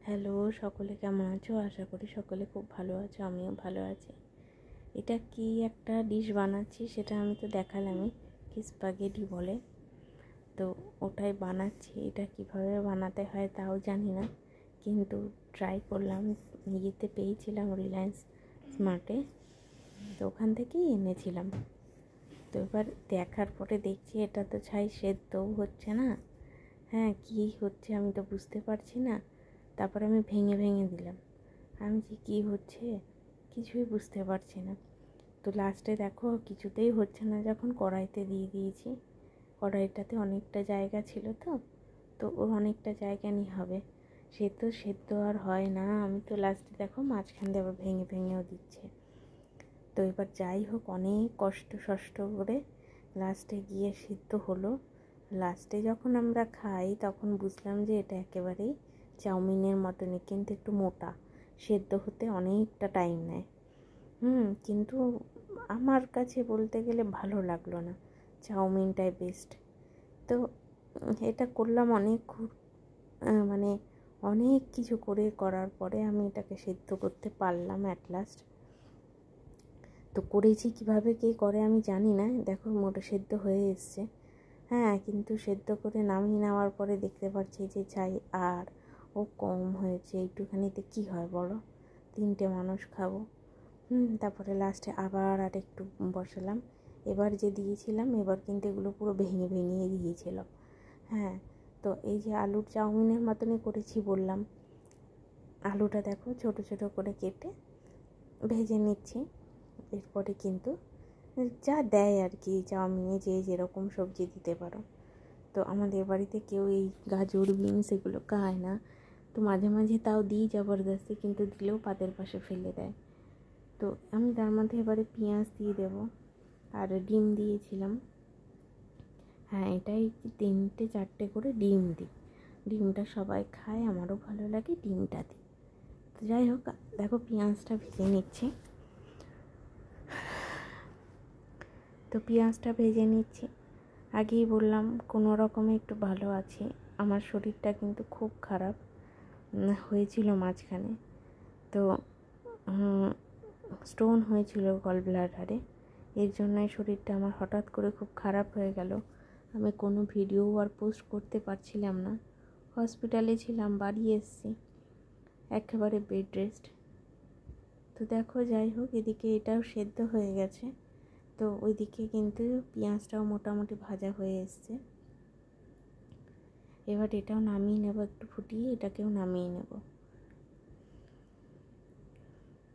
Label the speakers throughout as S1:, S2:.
S1: Hello, সকলে কেমন আছো? আশা করি সকলে খুব ভালো আছো, আমিও ভালো আছি। এটা কি একটা ডিশ বানাচ্ছি সেটা আমি তো দেখালামই, কি স্পাগেটি বলে। তো ওটাই বানাচ্ছি। এটা কিভাবে বানাতে হয় তাও জানি না, কিন্তু ট্রাই করলাম। ইয়েতে পেয়েছিলাম রিলায়েন্স স্মার্টে, তো ওখান থেকেই এনেছিলাম। তো এবার দেখার পরে দেখছি এটা তো ছাই সেদ্ধও হচ্ছে না। হ্যাঁ, কী হচ্ছে আমি তো বুঝতে পারছি না। তারপর আমি ভেঙে ভেঙে দিলাম। আমি যে কী হচ্ছে কিছুই বুঝতে পারছি না। তো লাস্টে দেখো কিছুতেই হচ্ছে না, যখন কড়াইতে দিয়ে দিয়েছি। কড়াইটাতে অনেকটা জায়গা ছিল, তো ওর অনেকটা জায়গা নিয়ে হবে, সে তো সেদ্ধ আর হয় না। আমি তো লাস্টে দেখো মাঝখান দিয়ে আবার ভেঙে ভেঙেও দিচ্ছে। তো এবার যাই হোক, অনেক কষ্ট করে লাস্টে গিয়ে সিদ্ধ হলো। লাস্টে যখন আমরা খাই তখন বুঝলাম যে এটা একেবারেই চাউমিনের মতনই, কিন্তু একটু মোটা, সেদ্ধ হতে অনেকটা টাইম নেয়। কিন্তু আমার কাছে বলতে গেলে ভালো লাগলো না, চাউমিনটাই বেস্ট। তো এটা করলাম মানে অনেক কিছু করার পরে আমি এটাকে সেদ্ধ করতে পারলাম অ্যাট লাস্ট। তো করেছি কিভাবে কে করে আমি জানি না। দেখো মোটা সেদ্ধ হয়ে এসছে। হ্যাঁ, কিন্তু সেদ্ধ করে নামিয়ে নেওয়ার পরে দেখতে পাচ্ছি যে চাই আর ও কম হয়েছে। একটুখানিতে কি হয় বলো, 3টে মানুষ খাবো। তারপরে লাস্টে আবার আর একটু বসালাম। এবার যে দিয়েছিলাম, এবার কিন্তু এগুলো পুরো ভেঙে ভেঙে দিয়েছিল। হ্যাঁ, তো এই যে আলুর চাউমিনের মতনই করেছি বললাম, আলুটা দেখো ছোট ছোট করে কেটে ভেজে নিচ্ছি। এরপরে কিন্তু যা দেয় আর কি, চাউমিনে যে যেরকম সবজি দিতে পারো। তো আমাদের বাড়িতে কেউ এই গাজর বিনস এগুলো খায় না, তো মাঝে মাঝে তাও দিই জবরদস্তি, কিন্তু দিলেও পাতের পাশে ফেলে দেয়। তো আমি তার মধ্যে এবারে পেঁয়াজ দিয়ে দেবো, আর ডিম দিয়েছিলাম। হ্যাঁ, এটাই 3-4টে করে ডিম দিই। ডিমটা সবাই খায়, আমারও ভালো লাগে, ডিমটা দিই। তো যাই হোক, দেখো পেঁয়াজটা ভেজে নিচ্ছি। আগেই বললাম কোনো রকমে একটু ভালো আছি। আমার শরীরটা কিন্তু খুব খারাপ হয়েছিল মাঝখানে। তো স্টোন হয়েছিল গল ব্লাডারে, এর জন্যই শরীরটা আমার হঠাৎ করে খুব খারাপ হয়ে গেল। আমি কোনো ভিডিও আর পোস্ট করতে পারছিলাম না। হসপিটালে ছিলাম, বাড়ি এসেছি, একেবারে বেড রেস্ট। তো দেখো যাই হোক, এদিকে এটাও সেদ্ধ হয়ে গেছে। তো ওইদিকে কিন্তু পেঁয়াজটাও মোটামুটি ভাজা হয়ে এসছে। এবার এটাও নামিয়ে নেব, একটু ফুটিয়ে এটাকেও নামিয়ে নেব।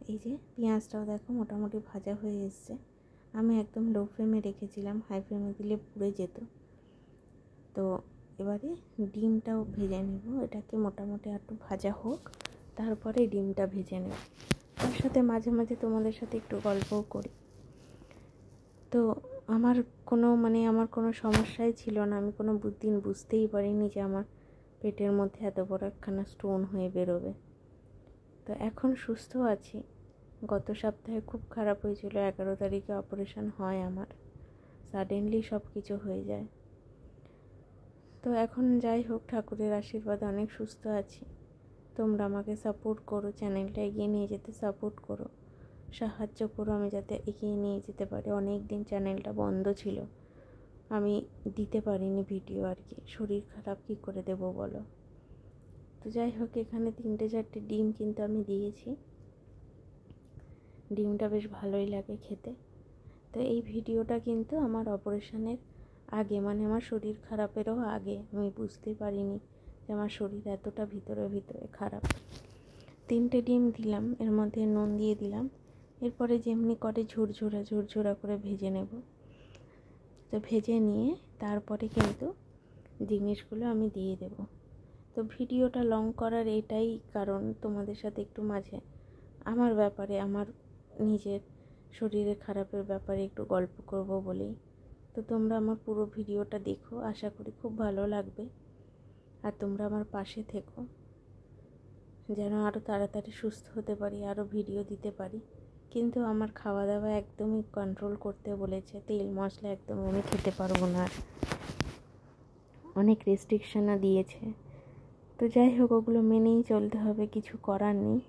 S1: এই যে পেঁয়াজটাও দেখো মোটামুটি ভাজা হয়ে এসছে। আমি একদম লো ফ্লেমে রেখেছিলাম, হাই ফ্লেমে দিলে পুড়ে যেত। তো এবারে ডিমটাও ভেজে নেব, এটাকে মোটামুটি একটু ভাজা হোক, তারপরে ডিমটা ভেজে নেব। তার সাথে মাঝে মাঝে তোমাদের সাথে একটু গল্পও করি। তো আমার কোনো সমস্যাই ছিল না। আমি কোনো দিন বুঝতেই পারিনি যে আমার পেটের মধ্যে এত বড় একখানা স্টোন হয়ে বেরোবে। তো এখন সুস্থ আছি। গত সপ্তাহে খুব খারাপ হয়েছিল, 11 তারিখে অপারেশন হয় আমার। সাডেনলি সব কিছু হয়ে যায়। তো এখন যাই হোক, ঠাকুরের আশীর্বাদে অনেক সুস্থ আছি। তোমরা আমাকে সাপোর্ট করো, চ্যানেলটা এগিয়ে নিয়ে যেতে সাপোর্ট করো, সাহায্য করো, আমি যাতে এগিয়ে নিয়ে যেতে পারি। অনেক দিন চ্যানেলটা বন্ধ ছিল, আমি দিতে পারিনি ভিডিও আর কি। শরীর খারাপ, কী করে দেবো বলো। তো যাই হোক, এখানে 3-4টে ডিম কিন্তু আমি দিয়েছি। ডিমটা বেশ ভালোই লাগে খেতে। তো এই ভিডিওটা কিন্তু আমার অপারেশনের আগে, আমার শরীর খারাপেরও আগে। আমি বুঝতে পারিনি যে আমার শরীর এতটা ভিতরে ভিতরে খারাপ। 3টে ডিম দিলাম, এর মধ্যে নুন দিয়ে দিলাম। এরপরে যেমনি করে ঝুরঝুরা করে ভেজে নেব। তো ভেজে নিয়ে তারপরে কিন্তু জিনিসগুলো আমি দিয়ে দেব। তো ভিডিওটা লং করার এটাই কারণ, তোমাদের সাথে একটু মাঝে আমার ব্যাপারে, আমার নিজের শরীরে খারাপের ব্যাপারে একটু গল্প করব বলেই। তো তোমরা আমার পুরো ভিডিওটা দেখো, আশা করি খুব ভালো লাগবে। আর তোমরা আমার পাশে থেকো, যেন আরও তাড়াতাড়ি সুস্থ হতে পারি, আরও ভিডিও দিতে পারি। কিন্তু আমার খাওয়া দাওয়া একদমই কন্ট্রোল করতে বলেছে। তেল মশলা একদম আমি খেতে পারবো না, অনেক রেস্ট্রিকশানও দিয়েছে। তো যাই হোক, ওগুলো মেনেই চলতে হবে, কিছু করার নেই।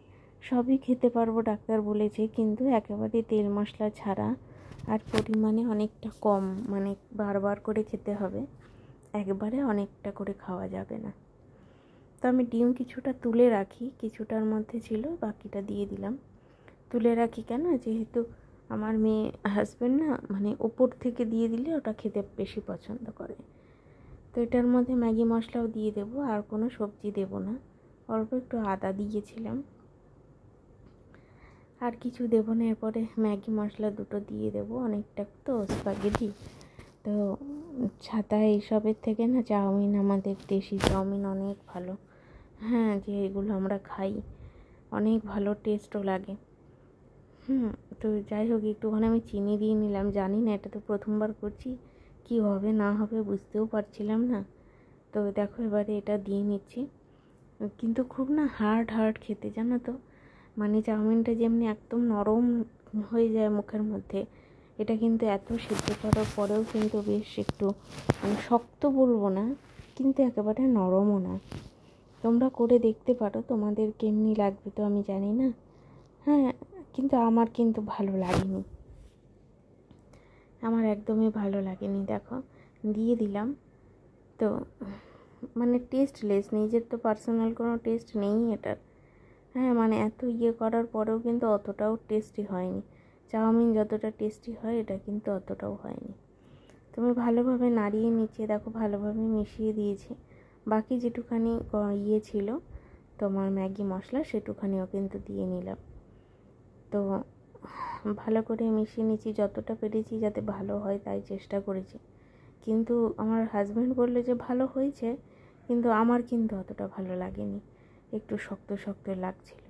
S1: সবই খেতে পারবো ডাক্তার বলেছে, কিন্তু একেবারে তেল মশলা ছাড়া, আর পরিমাণে অনেকটা কম, মানে বারবার করে খেতে হবে, একবারে অনেকটা করে খাওয়া যাবে না। তো আমি ডিম কিছুটা তুলে রাখি, কিছুটার মধ্যে ছিল, বাকিটা দিয়ে দিলাম। তুলে রাখি কেন, যেহেতু আমার মেয়ে হাজব্যান্ড না, মানে ওপর থেকে দিয়ে দিলে ওটা খেতে বেশি পছন্দ করে। তো এটার মধ্যে ম্যাগি মশলাও দিয়ে দেবো, আর কোনো সবজি দেব না, অল্প একটু আদা দিয়েছিলাম, আর কিছু দেবো না। এরপরে ম্যাগি মশলা দুটো দিয়ে দেবো, অনেকটা তো স্প্যাগেটি। তো ছাতা এইসবের থেকে না চাউমিন, আমাদের দেশি চাউমিন অনেক ভালো। হ্যাঁ, যে এগুলো আমরা খাই, অনেক ভালো টেস্টও লাগে। তো যাই হোক, একটুখানি আমি চিনি দিয়ে নিলাম। জানি না, এটা তো প্রথমবার করছি, কি হবে না হবে বুঝতেও পারছিলাম না। তো দেখো, এবারে এটা দিয়ে নিচ্ছি। কিন্তু খুব না হার্ড খেতে, জানো তো, মানে চাউমিনটা যেমনি একদম নরম হয়ে যায় মুখের মধ্যে, এটা কিন্তু এত সিদ্ধ করার পরেও কিন্তু বেশ একটু, মানে শক্ত বলবো না, কিন্তু একেবারে নরমও না। তোমরা করে দেখতে পারো, তোমাদের কেমনি লাগবে তো আমি জানি না। হ্যাঁ, কিন্তু আমার কিন্তু ভালো লাগেনি, আমার একদমই ভালো লাগেনি। দেখো, দিয়ে দিলাম। তো মানে টেস্টলেস, নিজের তো পার্সোনাল কোনো টেস্ট নেই এটার। হ্যাঁ, মানে এত করার পরেও কিন্তু অতটাও টেস্টি হয়নি। চাউমিন যতটা টেস্টি হয়, এটা কিন্তু অতটাও হয়নি। তুমি ভালোভাবে নাড়িয়ে নিচ্ছে, দেখো ভালোভাবে মিশিয়ে দিয়েছি। বাকি যেটুখানি ছিল তোমার ম্যাগি মশলা, সেটুখানিও কিন্তু দিয়ে নিলাম। তো ভালো করে মিশিয়ে নিচ্ছি, যতটা পেরেছি যাতে ভালো হয় তাই চেষ্টা করেছি। কিন্তু আমার হাজব্যান্ড বললো যে ভালো হয়েছে, কিন্তু আমার কিন্তু অতটা ভালো লাগেনি, একটু শক্ত শক্ত লাগছিল।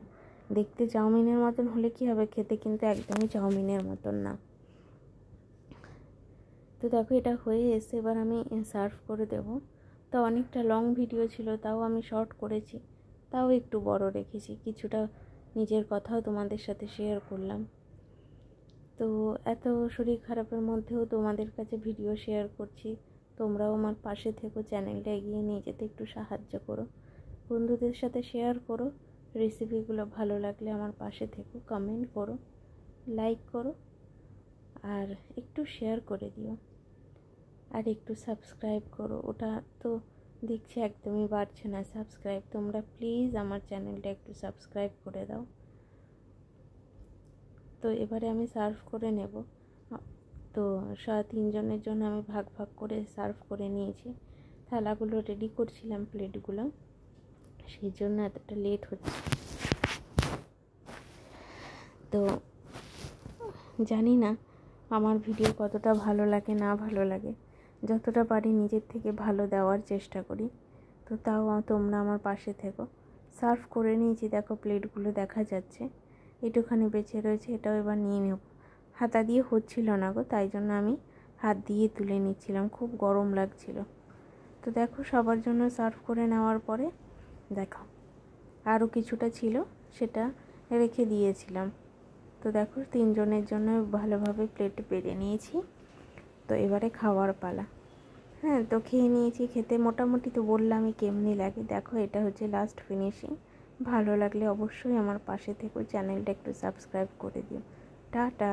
S1: দেখতে চাউমিনের মতন হলে কি হবে, খেতে কিন্তু একদমই চাউমিনের মতন না। তো দেখো, এটা হয়ে এসে এবার আমি সার্ভ করে দেব। তো অনেকটা লং ভিডিও ছিল, তাও আমি শর্ট করেছি, তাও একটু বড় রেখেছি, কিছুটা নিজের কথাও তোমাদের সাথে শেয়ার করলাম। তো এত শরীর খারাপের মধ্যেও তোমাদের কাছে ভিডিও শেয়ার করছি, তোমরাও আমার পাশে থেকো, চ্যানেলটা এগিয়ে নিয়ে যেতে একটু সাহায্য করো, বন্ধুদের সাথে শেয়ার করো। রেসিপিগুলো ভালো লাগলে আমার পাশে থেকো, কমেন্ট করো, লাইক করো, আর একটু শেয়ার করে দিও, আর একটু সাবস্ক্রাইব করো। ওটা তো দেখছি একদমই বাড়ছে না সাবস্ক্রাইব, তোমরা প্লিজ আমার চ্যানেলটা একটু সাবস্ক্রাইব করে দাও। তো এবারে আমি সার্ভ করে নেব। তো 3 জনের জন্য আমি ভাগ ভাগ করে সার্ভ করে নিয়েছি। থালাগুলো রেডি করছিলাম, প্লেটগুলো, সেই জন্য এতটা লেট হচ্ছে। তো জানি না আমার ভিডিও কতটা ভালো লাগে না ভালো লাগে, যতটা পারি নিজের থেকে ভালো দেওয়ার চেষ্টা করি। তো তাও তোমরা আমার পাশে থেকো। সার্ভ করে নিয়েছি, দেখো প্লেটগুলো দেখা যাচ্ছে, একটুখানি বেঁচে রয়েছে, এটাও এবার নিয়ে নেব। হাতা দিয়ে হচ্ছিল না গো, তাই জন্য আমি হাত দিয়ে তুলে নিচ্ছিলাম, খুব গরম লাগছিল। তো দেখো, সবার জন্য সার্ভ করে নেওয়ার পরে দেখো আরও কিছুটা ছিল, সেটা রেখে দিয়েছিলাম। তো দেখো 3 জনের জন্য ভালোভাবে প্লেটে পেরে নিয়েছি। তো এবারে খাওয়ার পালা। হ্যাঁ, তো খেয়ে নিয়েছি, খেতে মোটামুটি তো বললামই কেমনি লাগে। দেখো, এটা হচ্ছে লাস্ট ফিনিশিং। ভালো লাগলে অবশ্যই আমার পাশে থেকো, চ্যানেলটা একটু সাবস্ক্রাইব করে দিও। টাটা।